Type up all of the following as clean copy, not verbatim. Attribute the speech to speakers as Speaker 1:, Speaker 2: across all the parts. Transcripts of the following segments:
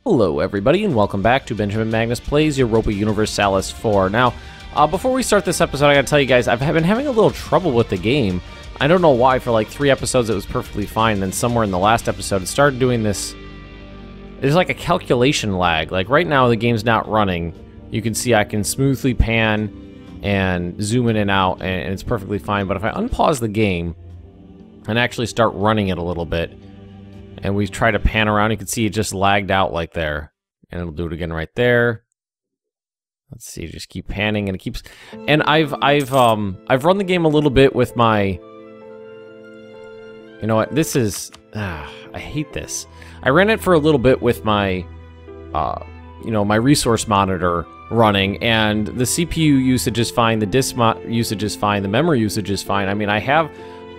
Speaker 1: Hello everybody and welcome back to Benjamin Magnus Plays Europa Universalis 4. Now, before we start this episode, I gotta tell you guys, I've been having a little trouble with the game. I don't know why. For like 3 episodes it was perfectly fine, then somewhere in the last episode it started doing this. There's like a calculation lag. Like right now the game's not running. You can see I can smoothly pan and zoom in and out and it's perfectly fine, but if I unpause the game and actually start running it a little bit, and we try to pan around, you can see it just lagged out like there. And it'll do it again right there. Let's see, just keep panning and it keeps... And I've run the game a little bit with my... You know what, this is... I hate this. I ran it for a little bit with my, my resource monitor running, and the CPU usage is fine, the disk usage is fine, the memory usage is fine. I mean, I have...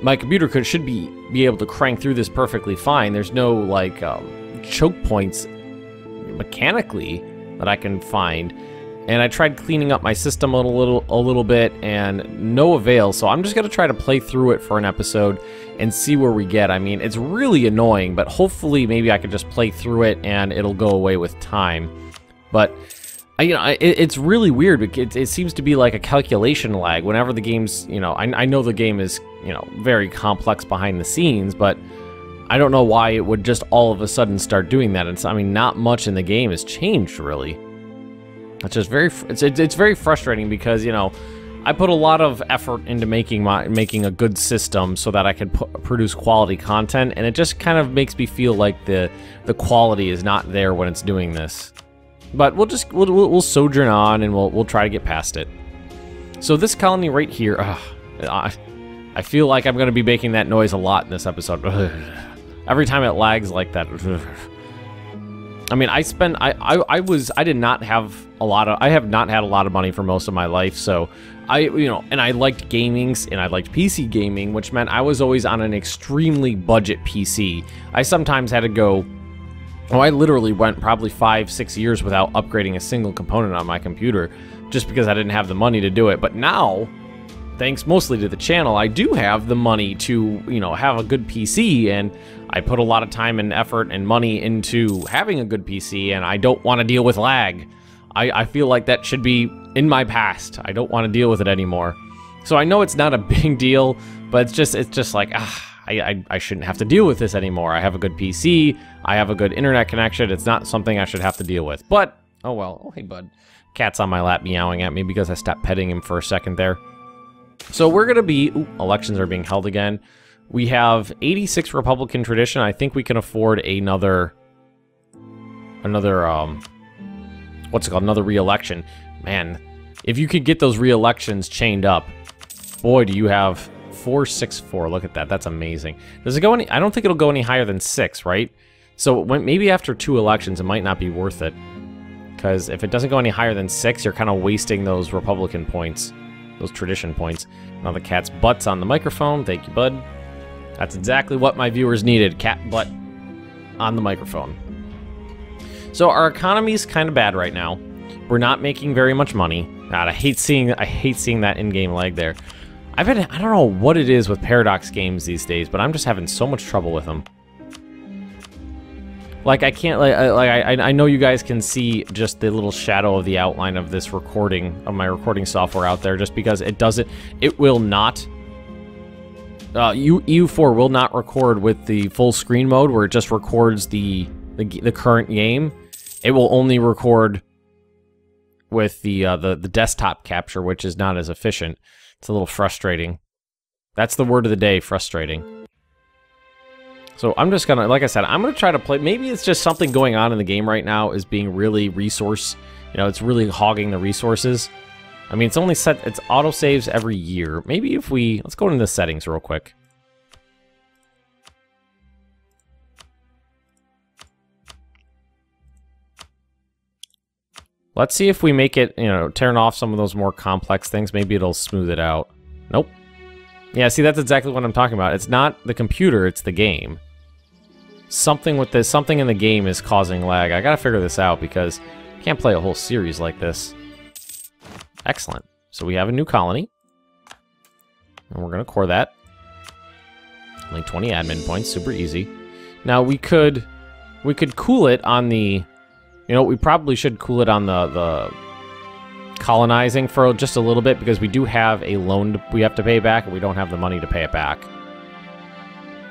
Speaker 1: My computer should be able to crank through this perfectly fine. There's no, like, choke points mechanically that I can find. And I tried cleaning up my system a little bit, and no avail. So I'm just going to try to play through it for an episode and see where we get. I mean, it's really annoying, but hopefully maybe I can just play through it and it'll go away with time. But... it's really weird because it seems to be like a calculation lag whenever the game's, I know the game is, very complex behind the scenes, but I don't know why it would just all of a sudden start doing that. It's, I mean, not much in the game has changed, really. It's just it's very frustrating because, I put a lot of effort into making a good system so that I can produce quality content, and it just kind of makes me feel like the quality is not there when it's doing this. But we'll sojourn on and we'll try to get past it. So this colony right here, I feel like I'm going to be making that noise a lot in this episode. Every time it lags like that. I mean, I have not had a lot of money for most of my life, so and I liked gaming and I liked PC gaming, which meant I was always on an extremely budget PC. I sometimes had to go... Oh, I literally went probably 5-6 years without upgrading a single component on my computer just because I didn't have the money to do it. But now, thanks mostly to the channel, I do have the money to, have a good PC, and I put a lot of time and effort and money into having a good PC, and I don't want to deal with lag. I feel like that should be in my past. I don't want to deal with it anymore. So I know it's not a big deal, but it's just like, I shouldn't have to deal with this anymore. I have a good PC, I have a good internet connection, it's not something I should have to deal with. But, oh well. Oh, hey bud. Cat's on my lap meowing at me because I stopped petting him for a second there. So we're gonna be, elections are being held again. We have 86 Republican tradition. I think we can afford another what's it called, another re-election. Man, if you could get those re-elections chained up, boy, do you have... 464, look at that, that's amazing. Does it go any... I don't think it'll go any higher than 6, right? So maybe after 2 elections it might not be worth it. Because if it doesn't go any higher than 6, you're kind of wasting those Republican points. Those tradition points. Now the cat's butt's on the microphone, thank you, bud. That's exactly what my viewers needed, cat butt on the microphone. So our economy's kind of bad right now. We're not making very much money. God, I hate seeing that in-game lag there. I don't know what it is with Paradox games these days, but I'm just having so much trouble with them. Like, I can't, I know you guys can see just the little shadow of the outline of this recording, of my recording software out there, just because it will not, EU4 will not record with the full screen mode, where it just records the current game. It will only record with the desktop capture, which is not as efficient. It's a little frustrating. That's the word of the day, frustrating. So I'm just gonna, like I said, I'm gonna try to play. Maybe it's just something going on in the game right now is being really resource, it's really hogging the resources. I mean, it's only set, it's autosaves every year. Maybe if let's go into the settings real quick. Let's see if we make it, turn off some of those more complex things. Maybe it'll smooth it out. Nope. Yeah, see, that's exactly what I'm talking about. It's not the computer, it's the game. Something with this, something in the game is causing lag. I gotta figure this out because I can't play a whole series like this. Excellent. So we have a new colony. And we're gonna core that. Only 20 admin points, super easy. Now we could cool it on the You know, we probably should cool it on the colonizing for just a little bit, because we do have a loan we have to pay back, and we don't have the money to pay it back.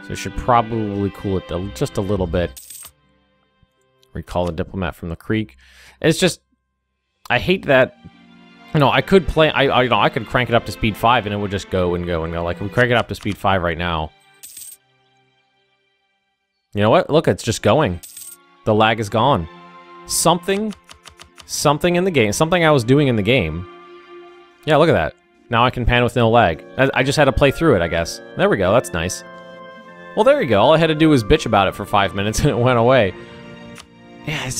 Speaker 1: So we should probably cool it just a little bit. Recall the diplomat from the creek. It's just, I hate that. You know, I could play. You know, I could crank it up to speed 5, and it would just go and go and go. Like, we crank it up to speed 5 right now. You know what? Look, it's just going. The lag is gone. Something in the game. Something I was doing in the game. Yeah, look at that. Now I can pan with no lag. I just had to play through it, I guess. There we go. That's nice. Well, there you go. All I had to do was bitch about it for 5 minutes, and it went away. Yeah,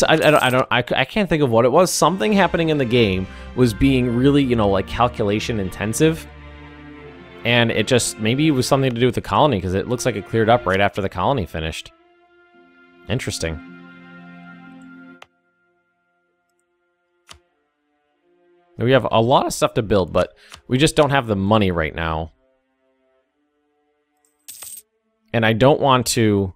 Speaker 1: I can't think of what it was. Something happening in the game was being really, you know, like calculation intensive. And it just, maybe it was something to do with the colony, because it looks like it cleared up right after the colony finished. Interesting. We have a lot of stuff to build, but we just don't have the money right now. And I don't want to...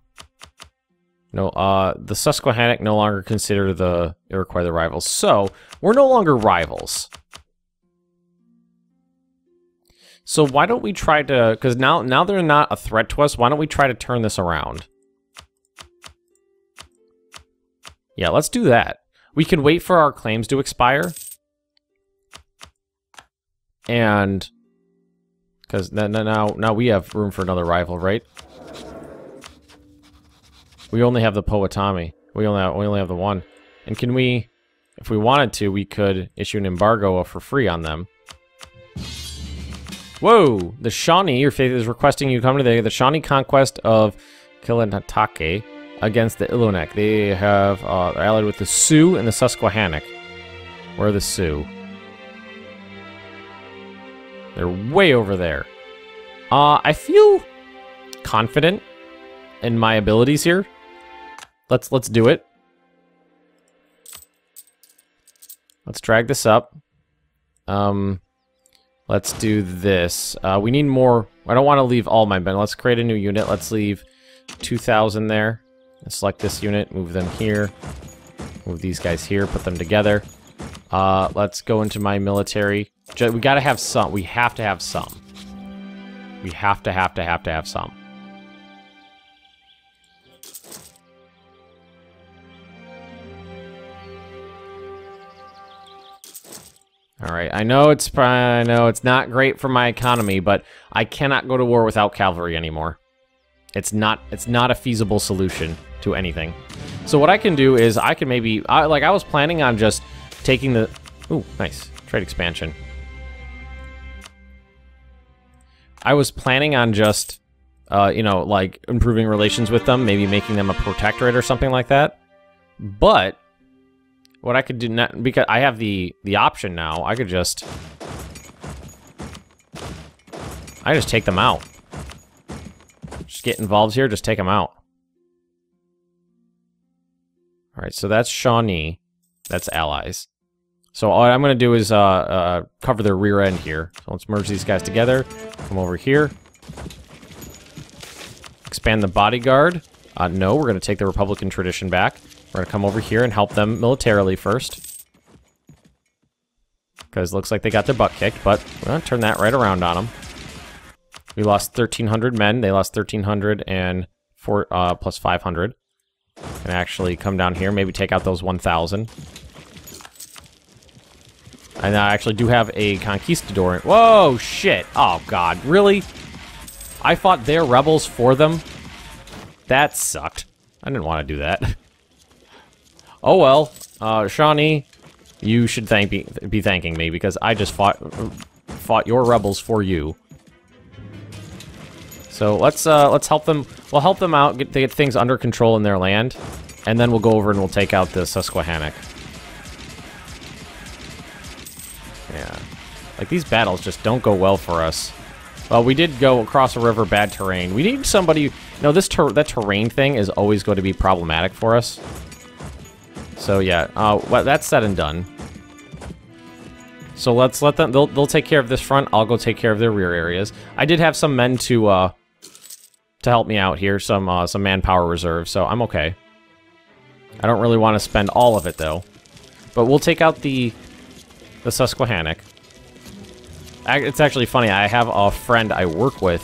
Speaker 1: No, the Susquehannock no longer consider the Iroquois the rivals. So, we're no longer rivals. So why don't we try to... Because now they're not a threat to us. Why don't we try to turn this around? Yeah, let's do that. We can wait for our claims to expire. And... Because now we have room for another rival, right? We only have the Powhatan. We only have the one. And can we... If we wanted to, we could issue an embargo for free on them. Whoa! The Shawnee, your faith is requesting you come to the Shawnee conquest of Kilinatake against the Illunek. They have they're allied with the Sioux and the Susquehannock. Where are the Sioux? They're way over there. I feel confident in my abilities here. Let's do it. Let's drag this up. Let's do this. We need more. I don't want to leave all my men. Let's create a new unit. Let's leave 2,000 there. Let's select this unit. Move them here. Move these guys here. Put them together. Let's go into my military. We gotta have some. We have to have some. We have to have some. All right, I know it's not great for my economy, but I cannot go to war without cavalry anymore. It's not a feasible solution to anything. So what I can do is I can maybe I was planning on just taking the nice trade expansion. I was planning on just you know, like improving relations with them, maybe making them a protectorate or something like that. But what I could do now, because I have the option now, I just take them out. Just get involved here, just take them out. All right, so that's Shawnee. That's allies. So all I'm going to do is cover their rear end here. So let's merge these guys together. Come over here. Expand the bodyguard. No, we're going to take the Republican tradition back. We're going to come over here and help them militarily first. Because it looks like they got their butt kicked, but we're going to turn that right around on them. We lost 1,300 men. They lost 1,300 and plus 500. And actually come down here, maybe take out those 1,000. And I actually do have a conquistador. Whoa, shit. Oh, God. Really? I fought their rebels for them? That sucked. I didn't want to do that. Oh, well. Shawnee, you should be thanking me, because I just fought your rebels for you. So let's help them. We'll help them out, get things under control in their land, and then we'll go over and we'll take out the Susquehannock. Yeah, like these battles just don't go well for us. Well, we did go across a river, bad terrain. We need somebody. You know, that terrain thing is always going to be problematic for us. So yeah, well, that's said and done. So let's let them. They'll take care of this front. I'll go take care of their rear areas. I did have some men to help me out here, some manpower reserve, so I'm okay. I don't really want to spend all of it, though. But we'll take out the Susquehannock. It's actually funny. I have a friend I work with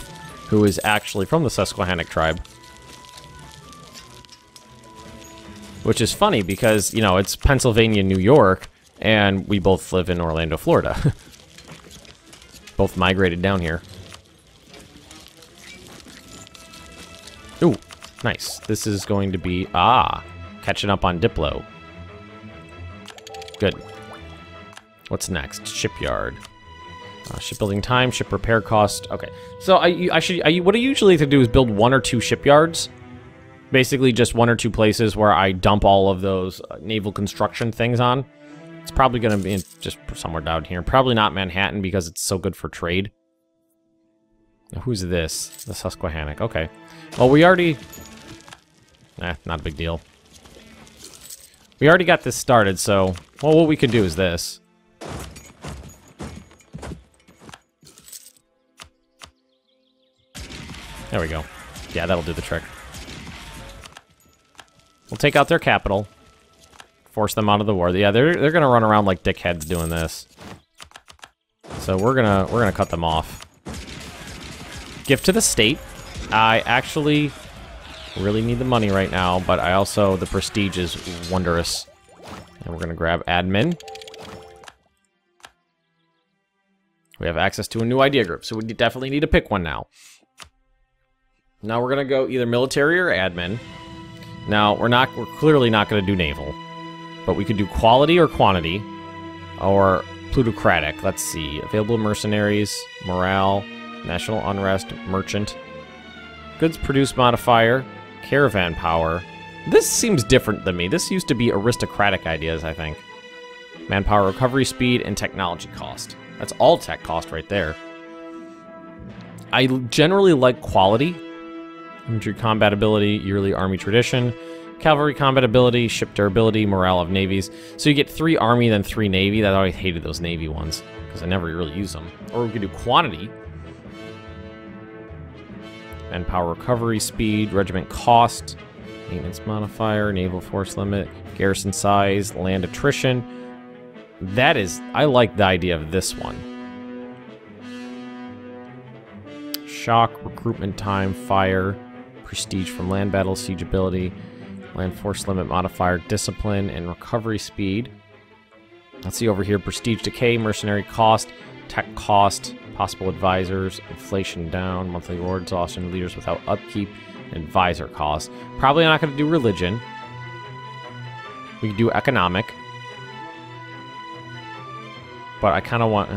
Speaker 1: who is actually from the Susquehannock tribe. Which is funny because, you know, it's Pennsylvania, New York, and we both live in Orlando, Florida. Both migrated down here. Ooh, nice. This is going to be... catching up on Diplo. Good. What's next? Shipyard. Shipbuilding time, ship repair cost. Okay. So what I usually like to do is build 1 or 2 shipyards. Basically just 1 or 2 places where I dump all of those naval construction things on. It's probably going to be just somewhere down here. Probably not Manhattan because it's so good for trade. Now, who's this? The Susquehannock. Okay. Well, we already... not a big deal. We already got this started, so... Well, what we could do is this. There we go. Yeah, that'll do the trick. We'll take out their capital. Force them out of the war. Yeah, they're gonna run around like dickheads doing this. So we're gonna cut them off. Gift to the state. I actually really need the money right now, but I also the prestige is wondrous. And we're gonna grab admin. We have access to a new idea group, so we definitely need to pick one now. Now we're gonna go either military or admin. Now we're clearly not gonna do naval, but we could do quality or quantity, or plutocratic. Let's see, available mercenaries, morale, national unrest, merchant, goods produced modifier, caravan power. This seems different than me. This used to be aristocratic ideas, I think. Manpower recovery speed and technology cost. That's all tech cost right there. I generally like quality. Infantry combat ability, yearly army tradition, cavalry combat ability, ship durability, morale of navies. So you get 3 army, then 3 navy. I always hated those navy ones because I never really use them. Or we could do quantity. Manpower recovery speed, regiment cost, maintenance modifier, naval force limit, garrison size, land attrition. That is, I like the idea of this one. Shock, recruitment time, fire, prestige from land battle, siege ability, land force limit modifier, discipline, and recovery speed. Let's see over here, prestige decay, mercenary cost, tech cost, possible advisors, inflation down, monthly reward exhaustion, leaders without upkeep, and advisor cost. Probably not going to do religion. We can do economic. But I kind of want...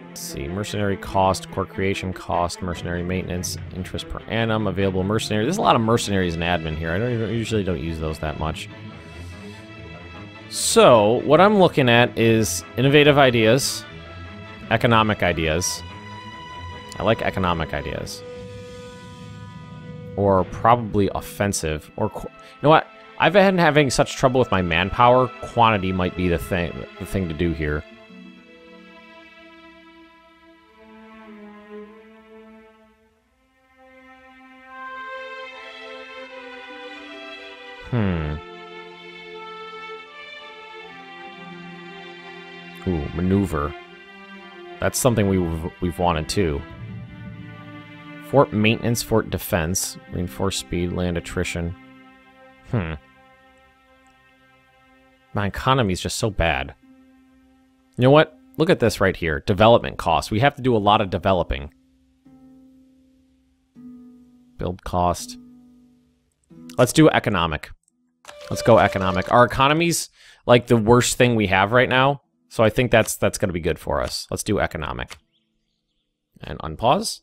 Speaker 1: let's see, mercenary cost, core creation cost, mercenary maintenance, interest per annum, available mercenary. There's a lot of mercenaries in admin here. I usually don't use those that much. So, what I'm looking at is innovative ideas, economic ideas. I like economic ideas. Or probably offensive. Or, you know what? I've been having such trouble with my manpower. Quantity might be the thing to do here. Ooh, maneuver. That's something we've wanted too. Fort maintenance, fort defense, reinforced speed, land attrition. My economy is just so bad. You know what? Look at this right here. Development cost. We have to do a lot of developing. Build cost. Let's do economic. Let's go economic. Our economy's like the worst thing we have right now. So I think that's going to be good for us. Let's do economic. And unpause.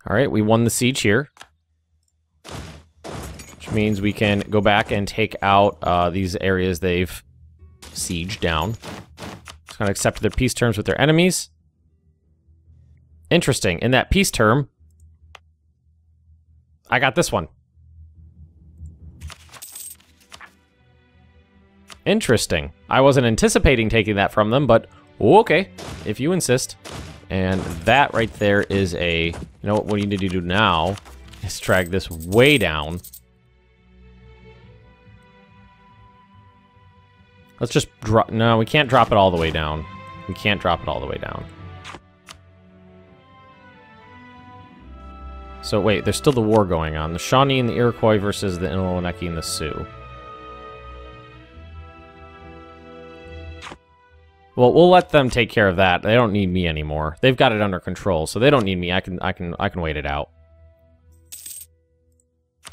Speaker 1: All right, we won the siege here. Which means we can go back and take out these areas they've sieged down. Just going to accept their peace terms with their enemies. Interesting. In that peace term, I got this one. Interesting. I wasn't anticipating taking that from them, but okay, if you insist. And that right there is a... You know what we need to do now is drag this way down. Let's just drop... No, we can't drop it all the way down. We can't drop it all the way down. So wait, there's still the war going on. The Shawnee and the Iroquois versus the Innuanaki and the Sioux. Well, we'll let them take care of that. They don't need me anymore. They've got it under control, so they don't need me. I can wait it out.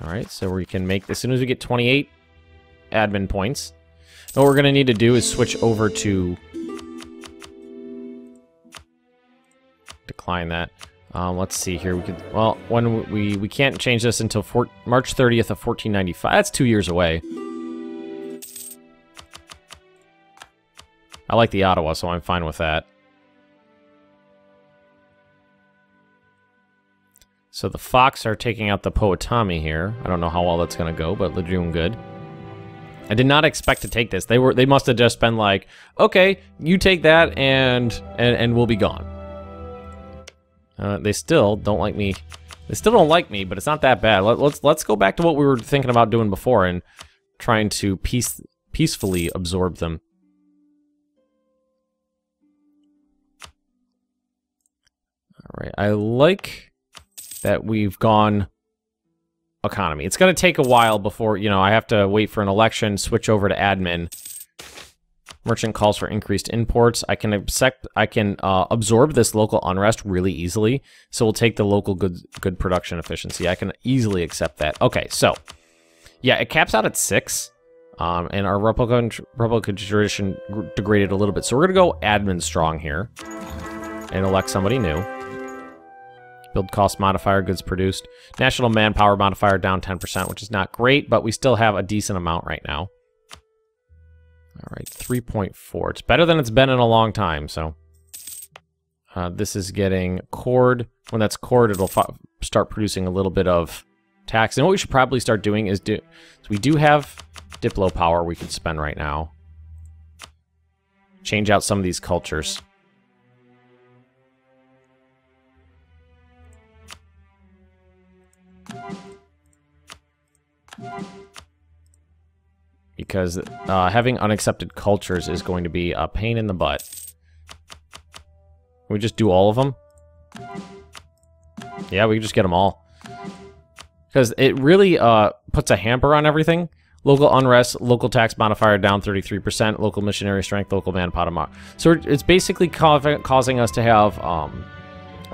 Speaker 1: All right, so we can make, as soon as we get 28 admin points, what we're gonna need to do is switch over to decline that. Let's see here. We could, well, when we can't change this until March 30th of 1495. That's 2 years away. I like the Ottawa, so I'm fine with that. So the Fox are taking out the Powhatan here. I don't know how well that's gonna go, but they're doing good. I did not expect to take this. They must have just been like, okay, you take that and we'll be gone. They still don't like me. They still don't like me, but it's not that bad. Let's go back to what we were thinking about doing before and trying to peacefully absorb them. All right, I like that we've gone economy. It's going to take a while before, you know, I have to wait for an election, switch over to admin. Merchant calls for increased imports. I can absorb this local unrest really easily, so we'll take the local good production efficiency. I can easily accept that. Okay, so yeah, it caps out at 6, and our replica tradition degraded a little bit. So we're gonna go admin strong here and elect somebody new. Build cost modifier, goods produced. National manpower modifier down 10%, which is not great, but we still have a decent amount right now. All right, 3.4. It's better than it's been in a long time, so... this is getting cored. When that's cored, it'll start producing a little bit of tax. And what we should probably start doing is so we do have Diplo power we could spend right now. Change out some of these cultures. Because having unaccepted cultures is going to be a pain in the butt. Can we just do all of them? Yeah, we can just get them all. Because it really puts a hamper on everything. Local unrest, local tax modifier down 33%, local missionary strength, local manpower. So it's basically causing us to have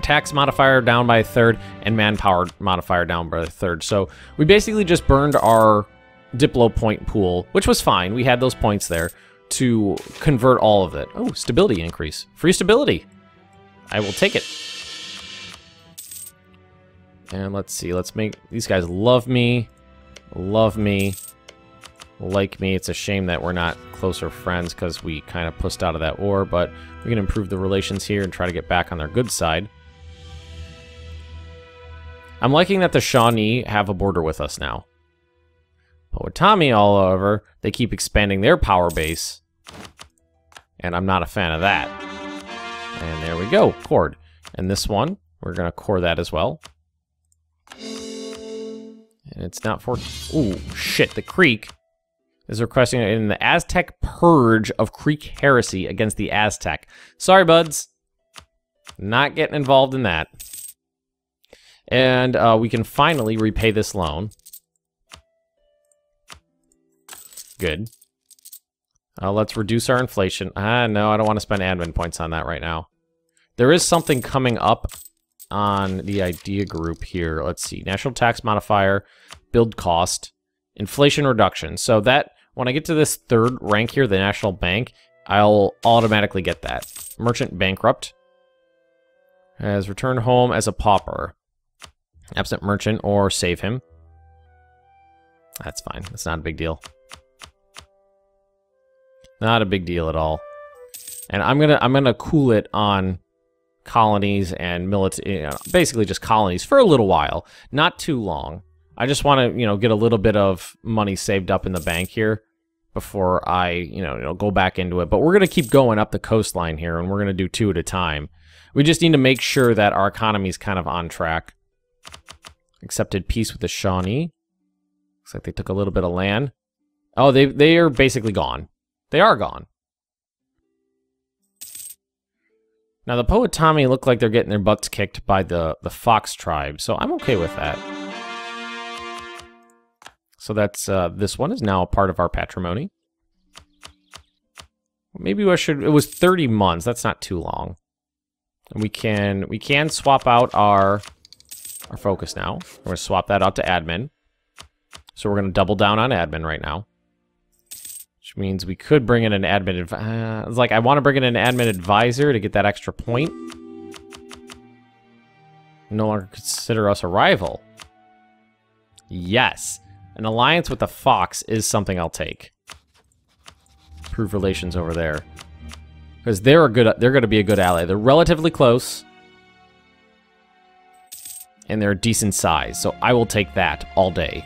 Speaker 1: tax modifier down by a third and manpower modifier down by a third. So we basically just burned our Diplo point pool, which was fine. We had those points there to convert all of it. Oh, stability increase. Free stability. I will take it. And let's see. Let's make... These guys love me. Love me. Like me. It's a shame that we're not closer friends because we kind of pushed out of that war, but we can improve the relations here and try to get back on their good side. I'm liking that the Shawnee have a border with us now. Powhatan, however, they keep expanding their power base, and I'm not a fan of that. And there we go, cored. And this one, we're gonna core that as well. And it's not for... Ooh, shit, the Creek is requesting in the Aztec purge of Creek heresy against the Aztec. Sorry, buds. Not getting involved in that. And we can finally repay this loan. Good. Let's reduce our inflation. No, I don't want to spend admin points on that right now. There is something coming up on the idea group here. Let's see. National tax modifier, build cost, inflation reduction. So that, when I get to this third rank here, the National Bank, I'll automatically get that. Merchant bankrupt. Has returned home as a pauper. Absent merchant or save him. That's fine. That's not a big deal. Not a big deal at all. And I'm gonna cool it on colonies and military, basically just colonies for a little while, not too long. I just want to, get a little bit of money saved up in the bank here before I, go back into it. But we're gonna keep going up the coastline here, and we're gonna do 2 at a time. We just need to make sure that our economy is kind of on track. Accepted peace with the Shawnee. Looks like they took a little bit of land. Oh, they are basically gone. They are gone. Now, the Powhatan look like they're getting their butts kicked by the Fox tribe, so I'm okay with that. So that's, this one is now a part of our patrimony. Maybe I should, it was 30 months, that's not too long. And we can swap out our focus now. We're gonna swap that out to admin. So we're gonna double down on admin right now. Which means we could bring in an admin, it's like I want to bring in an admin advisor to get that extra point. No longer consider us a rival. Yes. An alliance with the Fox is something I'll take. Improve relations over there. Because they're going to be a good ally. They're relatively close. And they're a decent size. So I will take that all day.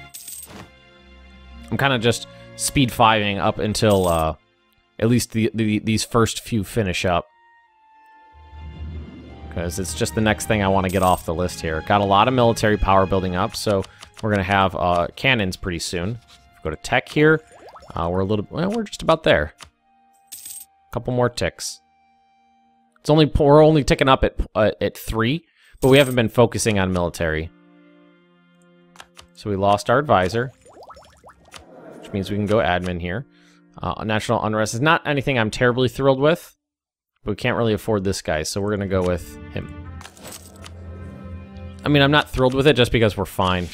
Speaker 1: I'm kind of just speed 5ing up until at least these first few finish up. Because it's just the next thing I want to get off the list here. Got a lot of military power building up, so we're going to have cannons pretty soon. Go to tech here. We're just about there. A couple more ticks. We're only ticking up at 3, but we haven't been focusing on military. So we lost our advisor, which means we can go admin here. National unrest is not anything I'm terribly thrilled with, but we can't really afford this guy, so we're gonna go with him. I mean, I'm not thrilled with it just because we're fine.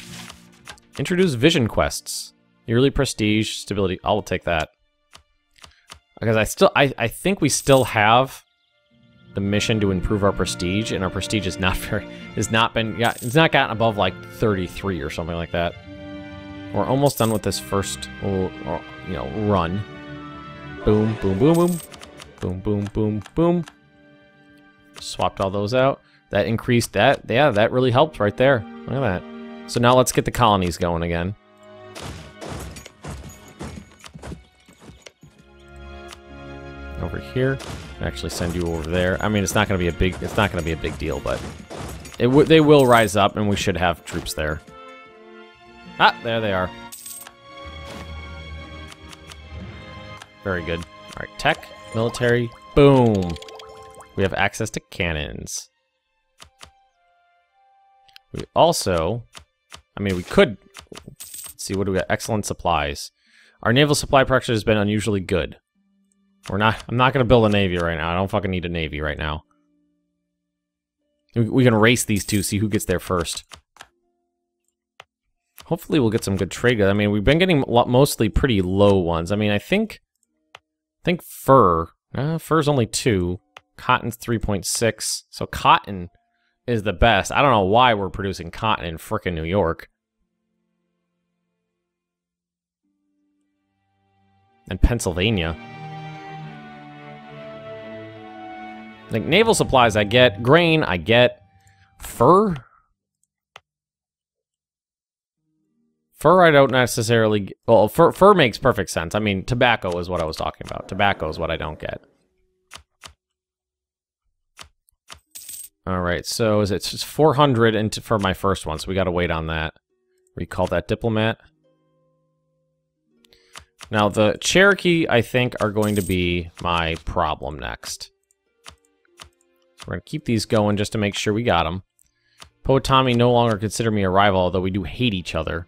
Speaker 1: Introduce vision quests. Yearly prestige, stability. I'll take that. Because I think we still have the mission to improve our prestige, and our prestige is not it's not gotten above like 33 or something like that. We're almost done with this first, run. Boom, boom, boom, boom, boom, boom, boom, boom. Swapped all those out. That increased that. Yeah, that really helped right there. Look at that. So now let's get the colonies going again. Over here, actually send you over there. I mean, it's not going to be a big deal, but they will rise up, and we should have troops there. Ah, there they are. Very good. All right, tech, military, boom. We have access to cannons. We also, I mean, we could, let's see, what do we got? Excellent supplies. Our naval supply production has been unusually good. I'm not going to build a navy right now. I don't fucking need a navy right now. We can race these two, see who gets there first. Hopefully we'll get some good trade. I mean, we've been getting mostly pretty low ones. I mean, I think fur's only 2. Cotton's 3.6. So cotton is the best. I don't know why we're producing cotton in frickin' New York. And Pennsylvania. Like, naval supplies I get. Grain I get. Fur? Fur I don't necessarily... Well, fur makes perfect sense. I mean, tobacco is what I was talking about. Tobacco is what I don't get. Alright, so it's just 400 for my first one, so we gotta wait on that. Recall that diplomat. Now, the Cherokee, I think, are going to be my problem next. So we're going to keep these going just to make sure we got them. Powhatan no longer consider me a rival, although we do hate each other.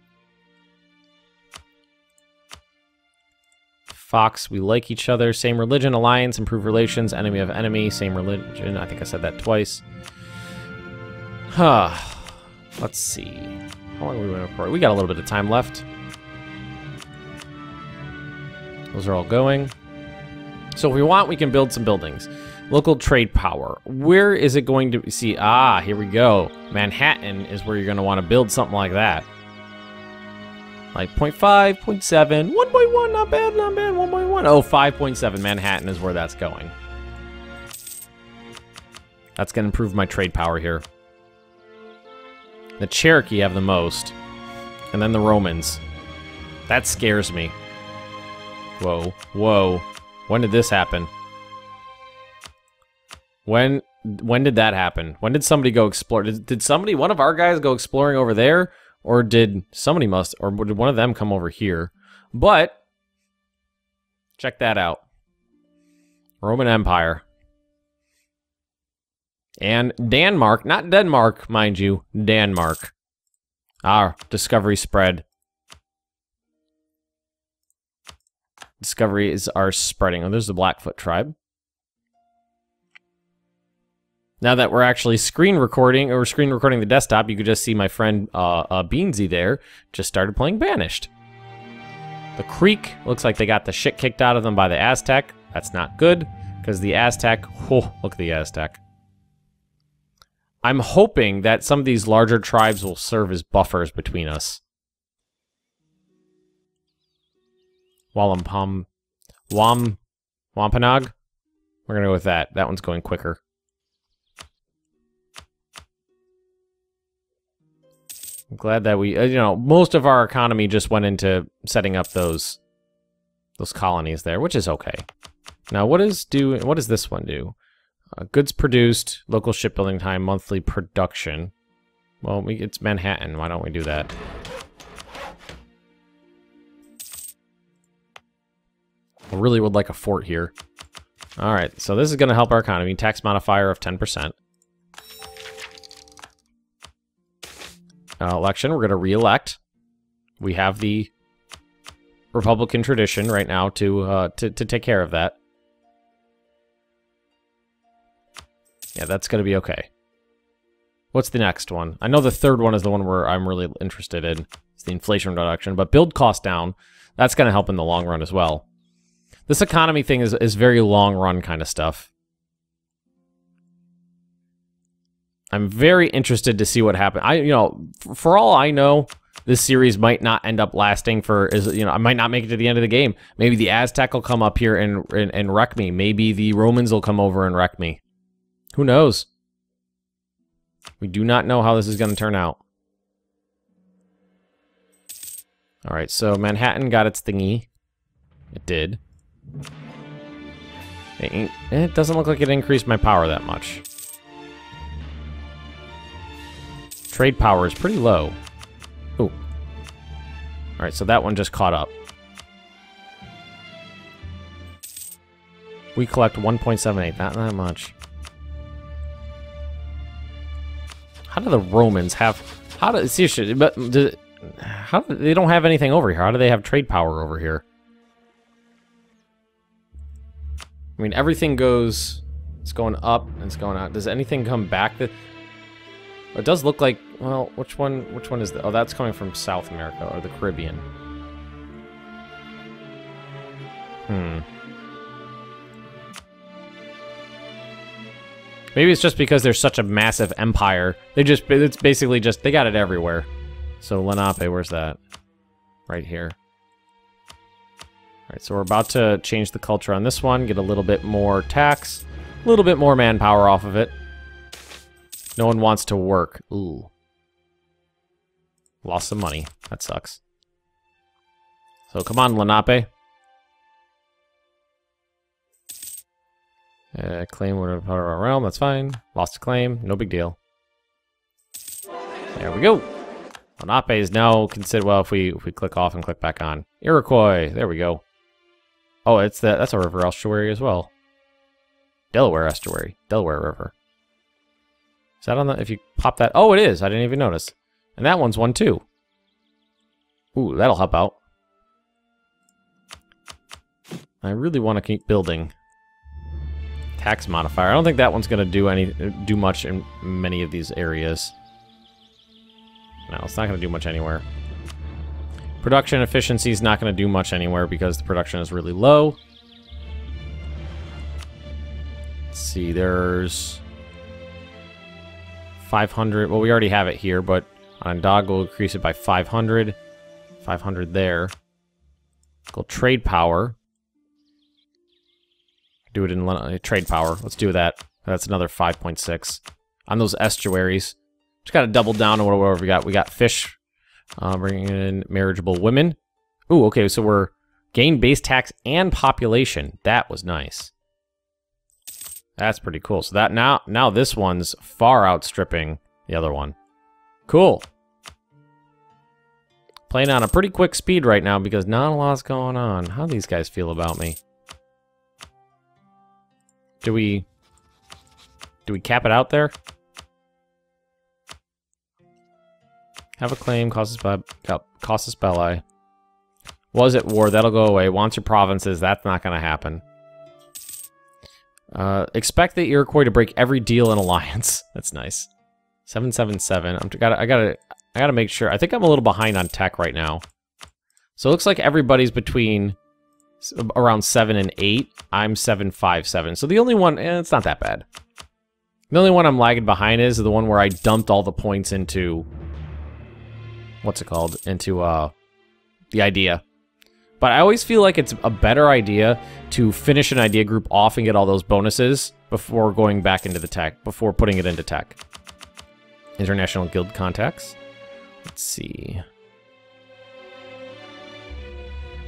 Speaker 1: Fox, we like each other. Same religion, alliance, improve relations, enemy of enemy, same religion. I think I said that twice. Let's see. How long are we waiting for? We got a little bit of time left. Those are all going. So if we want, we can build some buildings. Local trade power. Where is it going to see? Ah, here we go. Manhattan is where you're going to want to build something like that. Like 0.5, 0.7, 1.1, not bad, not bad, 1.1. Oh, 5.7, Manhattan is where that's going. That's going to improve my trade power here. The Cherokee have the most. And then the Romans. That scares me. Whoa, whoa. When did this happen? When when did that happen? When did somebody go explore? Did somebody, one of our guys, go exploring over there? Or did somebody or did one of them come over here? But, check that out. Roman Empire. And Denmark, not Denmark, mind you, Denmark. Our discovery spread. Discoveries are spreading. Oh, there's the Blackfoot tribe. Now that we're actually screen recording the desktop, you could just see my friend Beansy there just started playing Banished. The Creek, looks like they got the shit kicked out of them by the Aztec. That's not good, because the Aztec, oh, look at the Aztec. I'm hoping that some of these larger tribes will serve as buffers between us. Wampanoag? We're gonna go with that. That one's going quicker. I'm glad that we, you know, most of our economy just went into setting up those colonies there, which is okay. Now, what does this one do? Goods produced, local shipbuilding time, monthly production. Well, it's Manhattan. Why don't we do that? I really would like a fort here. All right, so this is going to help our economy. Tax modifier of 10%. Election, we're going to re-elect. We have the Republican tradition right now to take care of that. Yeah, that's going to be okay. What's the next one? I know the third one is the one where I'm really interested in. It's the inflation reduction, but build cost down. That's going to help in the long run as well. This economy thing is very long run kind of stuff. I'm very interested to see what happens. You know, for all I know, this series might not end up lasting I might not make it to the end of the game. Maybe the Aztec will come up here and wreck me. Maybe the Romans will come over and wreck me. Who knows? We do not know how this is going to turn out. All right, so Manhattan got its thingy. It did. It doesn't look like it increased my power that much. Trade power is pretty low. Ooh. Alright, so that one just caught up. We collect 1.78, not that much. How do the Romans have... Seriously, but... they don't have anything over here. How do they have trade power over here? I mean, everything goes... It's going up and it's going out. Does anything come back that... It does look like, well, which one is the, oh, that's coming from South America or the Caribbean. Maybe it's just because they're such a massive empire. It's basically just, they got it everywhere. So Lenape, where's that? Right here. Alright, so we're about to change the culture on this one, get a little bit more tax, a little bit more manpower off of it. No one wants to work. Ooh. Lost some money. That sucks. So come on, Lenape. Claim part of our realm, that's fine. Lost a claim, no big deal. There we go. Lenape is now considered, well, if we click off and click back on. Iroquois, there we go. Oh, that's a river estuary as well. Delaware estuary, Delaware River. Is that on the, if you pop that, oh, it is, I didn't even notice. And that one's one too. Ooh, that'll help out. I really want to keep building. Tax modifier. I don't think that one's going to do much in many of these areas. No, it's not going to do much anywhere. Production efficiency is not going to do much anywhere because the production is really low. Let's see, there's 500. Well, we already have it here, but on Dog we'll increase it by 500. 500 there. Go trade power. Do it in trade power. Let's do that. That's another 5.6 on those estuaries. Just got to double down on whatever we got. We got fish, bringing in marriageable women. Ooh, okay, so we're gain base tax and population. That was nice. That's pretty cool. So that now this one's far outstripping the other one. Cool. Playing on a pretty quick speed right now because not a lot's going on. How do these guys feel about me? Do we cap it out there? Have a claim, casus belli. Was at war, that'll go away. Wants your provinces, that's not gonna happen. Expect the Iroquois to break every deal in alliance. That's nice. 777. I gotta make sure. I think I'm a little behind on tech right now. So it looks like everybody's between around 7 and 8. I'm 757. So the only one, it's not that bad. The only one I'm lagging behind is the one where I dumped all the points into, what's it called? Into the idea. But I always feel like it's a better idea to finish an idea group off and get all those bonuses before going back into the tech, before putting it into tech. International guild contacts. Let's see.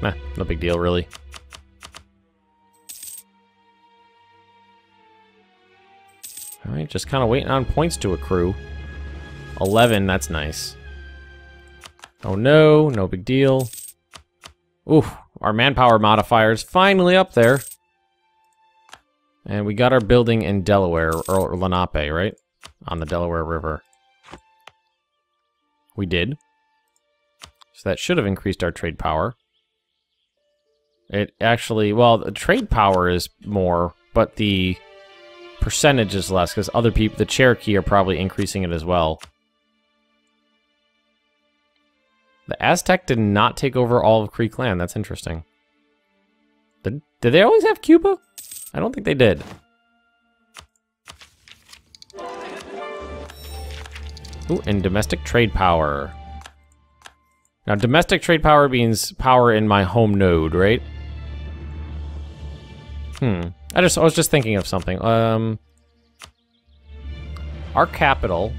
Speaker 1: Nah, no big deal, really. Alright, just kind of waiting on points to accrue. 11, that's nice. Oh no, no big deal. Oof, our manpower modifier's finally up there. And we got our building in Delaware, or Lenape, right? On the Delaware River. We did. So that should have increased our trade power. It actually, well, the trade power is more, but the percentage is less, because other people, the Cherokee, are probably increasing it as well. The Aztec did not take over all of Creek land. That's interesting. Did they always have Cuba? I don't think they did. Ooh, and domestic trade power. Now, domestic trade power means power in my home node, right? I was just thinking of something. Our capital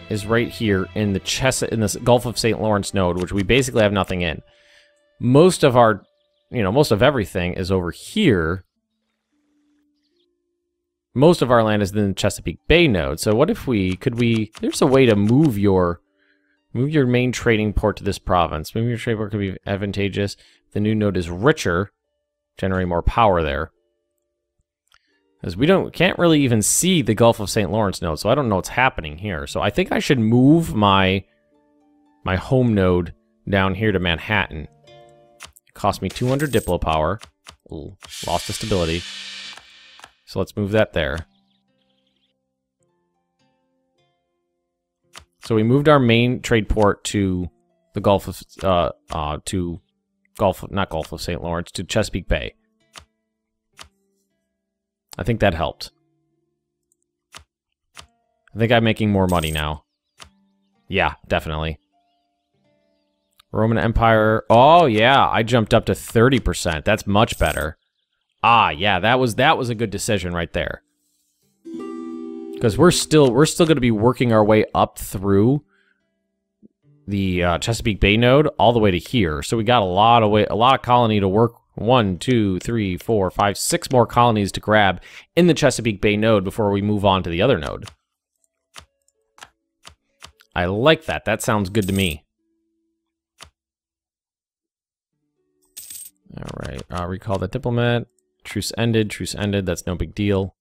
Speaker 1: is right here in the Gulf of St. Lawrence node, which we basically have nothing in. Most of our, most of everything is over here. Most of our land is in the Chesapeake Bay node. So what if there's a way to move your main trading port to this province. Moving your trade port could be advantageous. The new node is richer, generate more power there. Because we can't really even see the Gulf of St. Lawrence node, so I don't know what's happening here. So I think I should move my home node down here to Manhattan. It cost me 200 Diplo power. Ooh, lost the stability. So let's move that there. So we moved our main trade port to the Gulf of not Gulf of St. Lawrence, to Chesapeake Bay. I think that helped. I think I'm making more money now. Yeah, definitely. Roman Empire. Oh yeah, I jumped up to 30%. That's much better. Ah, yeah, that was a good decision right there. Because we're still going to be working our way up through the Chesapeake Bay node all the way to here. So we got a lot of colony to work. 1, 2, 3, 4, 5, 6 more colonies to grab in the Chesapeake Bay node before we move on to the other node. I like that. That sounds good to me. All right. Recall the diplomat. Truce ended. Truce ended. That's no big deal.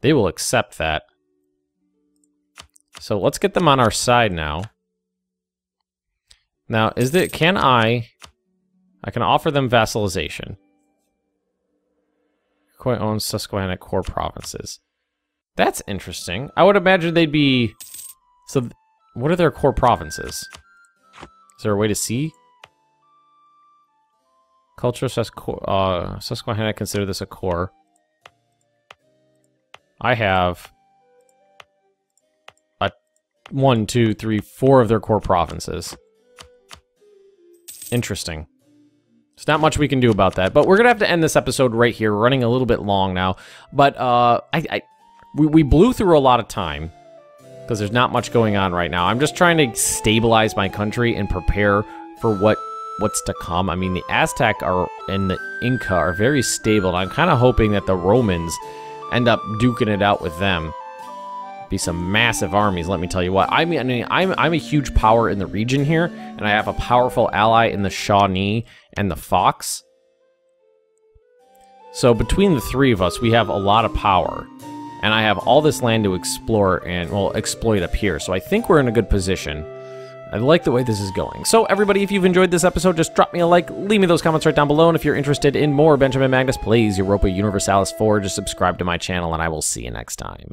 Speaker 1: They will accept that. So let's get them on our side now. Now, I can offer them vassalization. Iroquois owns Susquehanna core provinces. That's interesting. I would imagine they'd be... So, what are their core provinces? Is there a way to see? Culture Susquehanna, consider this a core. I have 1, 2, 3, 4 of their core provinces. Interesting. There's not much we can do about that, but we're gonna have to end this episode right here. We're running a little bit long now, but we blew through a lot of time because there's not much going on right now. I'm just trying to stabilize my country and prepare for what's to come. I mean, the Aztec and the Inca are very stable, and I'm kind of hoping that the Romans end up duking it out with them. Be some massive armies, let me tell you what. I mean, I'm a huge power in the region here, and I have a powerful ally in the Shawnee and the Fox. So between the three of us, we have a lot of power, and I have all this land to explore and, well, exploit up here. So I think we're in a good position. I like the way this is going. So everybody, if you've enjoyed this episode, just drop me a like, leave me those comments right down below, and if you're interested in more Benjamin Magnus plays Europa Universalis 4, just subscribe to my channel, and I will see you next time.